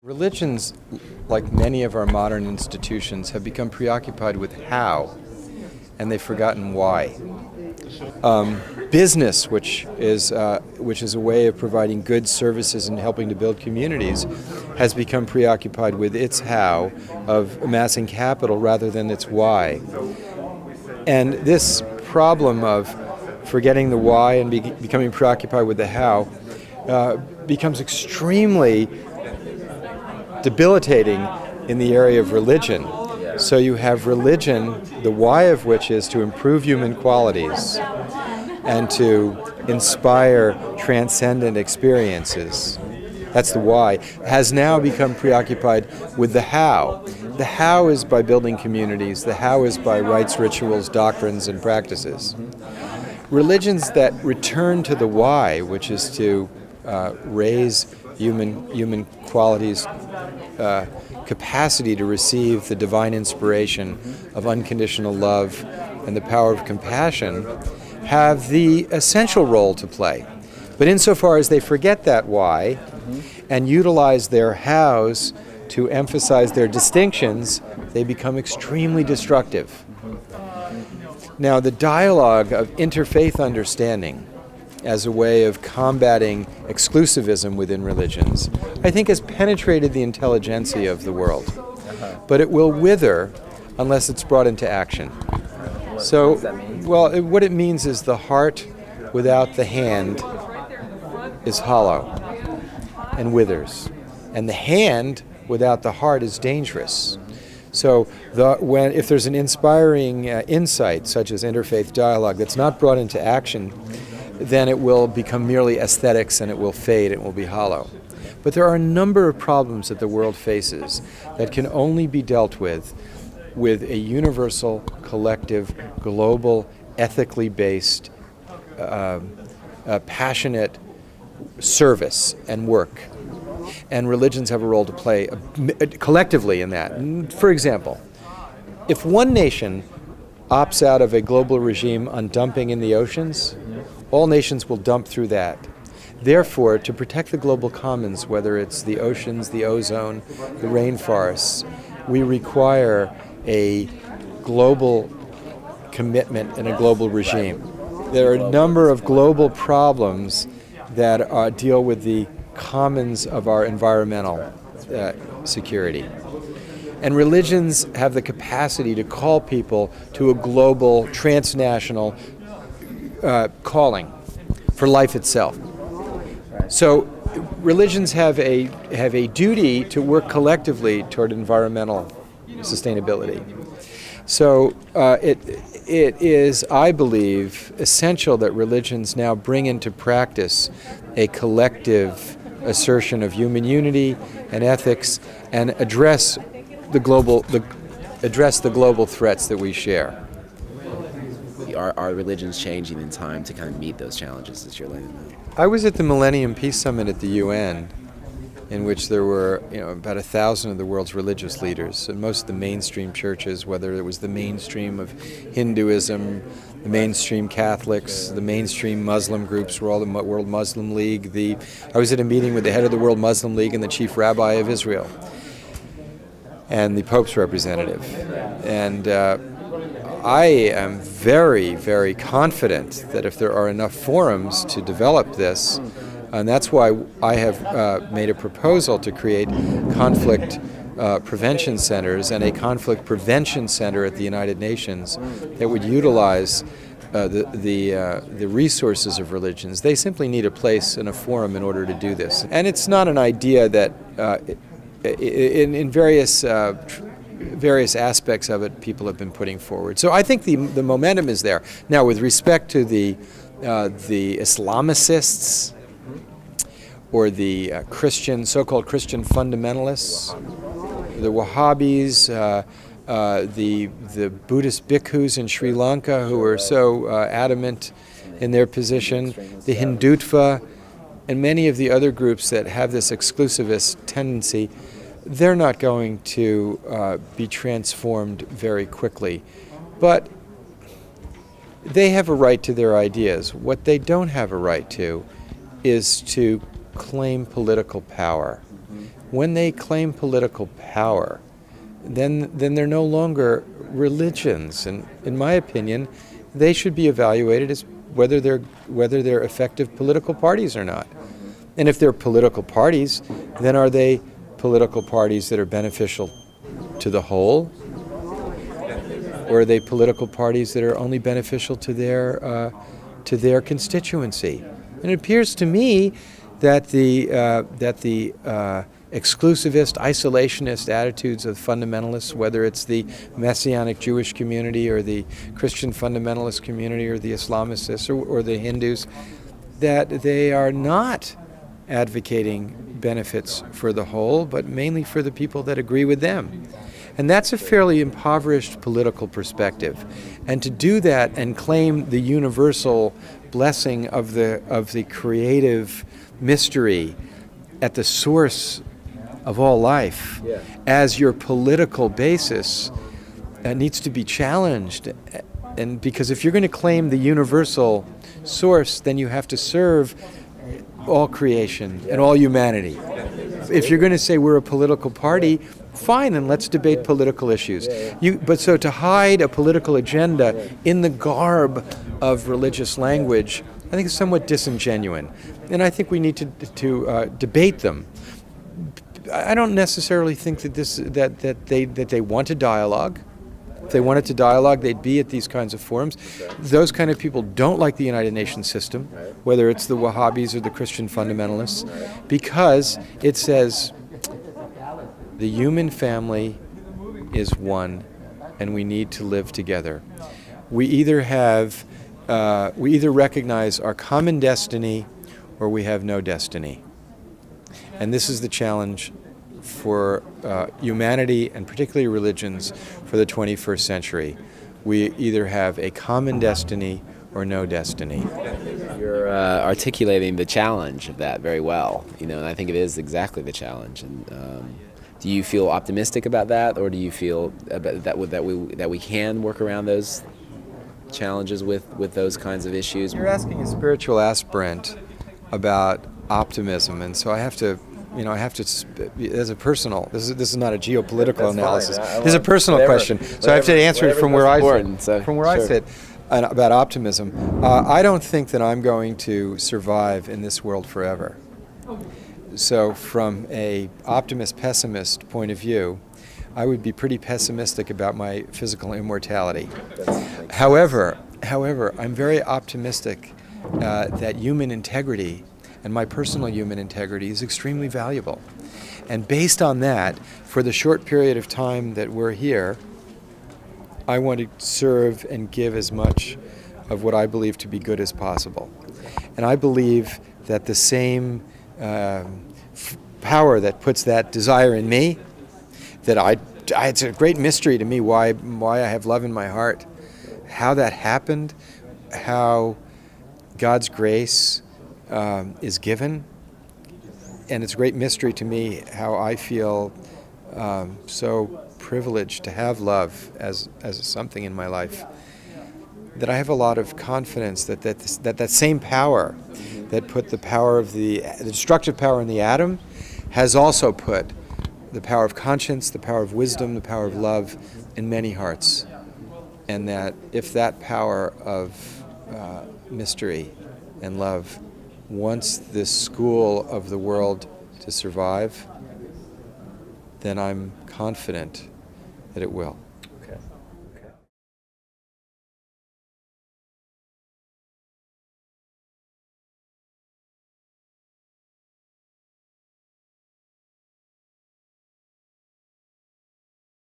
Religions, like many of our modern institutions, have become preoccupied with how, and they've forgotten why. Business, which is a way of providing goods, services, and helping to build communities, has become preoccupied with its how of amassing capital rather than its why. And this problem of forgetting the why and becoming preoccupied with the how becomes extremely debilitating in the area of religion. So you have religion, the why of which is to improve human qualities and to inspire transcendent experiences. That's the why. Has now become preoccupied with the how. The how is by building communities. The how is by rites, rituals, doctrines, and practices. Religions that return to the why, which is to raise human qualities, capacity to receive the divine inspiration of unconditional love and the power of compassion, have the essential role to play. But insofar as they forget that why and utilize their hows to emphasize their distinctions, they become extremely destructive. Now, the dialogue of interfaith understanding as a way of combating exclusivism within religions, I think has penetrated the intelligentsia of the world. But it will wither unless it's brought into action. So, What does that mean? well, what it means is the heart without the hand is hollow and withers. And the hand without the heart is dangerous. So if there's an inspiring insight, such as interfaith dialogue, that's not brought into action, then it will become merely aesthetics and it will fade, it will be hollow. But there are a number of problems that the world faces that can only be dealt with a universal, collective, global, ethically based, passionate service and work. And religions have a role to play collectively in that. For example, if one nation opts out of a global regime on dumping in the oceans, all nations will dump through that. Therefore, to protect the global commons, whether it's the oceans, the ozone, the rainforests, we require a global commitment and a global regime. There are a number of global problems that deal with the commons of our environmental security. And religions have the capacity to call people to a global, transnational calling for life itself. So religions have a duty to work collectively toward environmental sustainability. So it is, I believe, essential that religions now bring into practice a collective assertion of human unity and ethics and address the global threats that we share. Are religions changing in time to kind of meet those challenges that you're laying out? I was at the Millennium Peace Summit at the UN, in which there were about 1,000 of the world's religious leaders, and most of the mainstream churches, whether it was the mainstream of Hinduism, the mainstream Catholics, the mainstream Muslim groups, were all the World Muslim League. I was at a meeting with the head of the World Muslim League and the chief rabbi of Israel, and the Pope's representative. And I am very, very confident that if there are enough forums to develop this, and that's why I have made a proposal to create conflict prevention centers and a conflict prevention center at the United Nations that would utilize the resources of religions. They simply need a place and a forum in order to do this. And it's not an idea that in various aspects of it people have been putting forward. So I think the momentum is there. Now, with respect to the Islamicists or the so-called Christian fundamentalists, the Wahhabis, the Buddhist bhikkhus in Sri Lanka who are so adamant in their position, the Hindutva, and many of the other groups that have this exclusivist tendency, they're not going to be transformed very quickly. But they have a right to their ideas. What they don't have a right to is to claim political power. when they claim political power, then they're no longer religions. And in my opinion, they should be evaluated as whether they're effective political parties or not. And if they're political parties, then are they political parties that are beneficial to the whole, or are they political parties that are only beneficial to their constituency? And it appears to me that the exclusivist, isolationist attitudes of fundamentalists, whether it's the Messianic Jewish community or the Christian fundamentalist community or the Islamists or the Hindus, that they are not advocating benefits for the whole, but mainly for the people that agree with them. And that's a fairly impoverished political perspective. And to do that and claim the universal blessing of the creative mystery at the source of all life as your political basis needs to be challenged. And because if you're going to claim the universal source, then you have to serve all creation and all humanity. If you're going to say we're a political party, fine, and let's debate political issues. But so to hide a political agenda in the garb of religious language, I think is somewhat disingenuous. And I think we need to debate them. I don't necessarily think that they want a dialogue. If they wanted to dialogue, they'd be at these kinds of forums. Those kind of people don't like the United Nations system, whether it's the Wahhabis or the Christian fundamentalists, because it says the human family is one, and we need to live together. We either recognize our common destiny, or we have no destiny. And this is the challenge for humanity, and particularly religions, for the 21st century. We either have a common destiny or no destiny. You're articulating the challenge of that very well, and I think it is exactly the challenge. And do you feel optimistic about that, or do you feel that we can work around those challenges with those kinds of issues? You're asking a spiritual aspirant about optimism, and so I have to, as a personal, this is not a geopolitical analysis. This is a personal question, so I have to answer it from where I sit. And about optimism, I don't think that I'm going to survive in this world forever. So from a optimist-pessimist point of view, I would be pretty pessimistic about my physical immortality. However, I'm very optimistic that human integrity and my personal human integrity is extremely valuable. And based on that, for the short period of time that we're here, I want to serve and give as much of what I believe to be good as possible. And I believe that the same power that puts that desire in me, it's a great mystery to me why I have love in my heart, how that happened, how God's grace is given, and it's a great mystery to me how I feel so privileged to have love as something in my life, that I have a lot of confidence that same power that put the power of the destructive power in the atom has also put the power of conscience, the power of wisdom, the power of love in many hearts. And that if that power of mystery and love wants this school of the world to survive, then I'm confident that it will.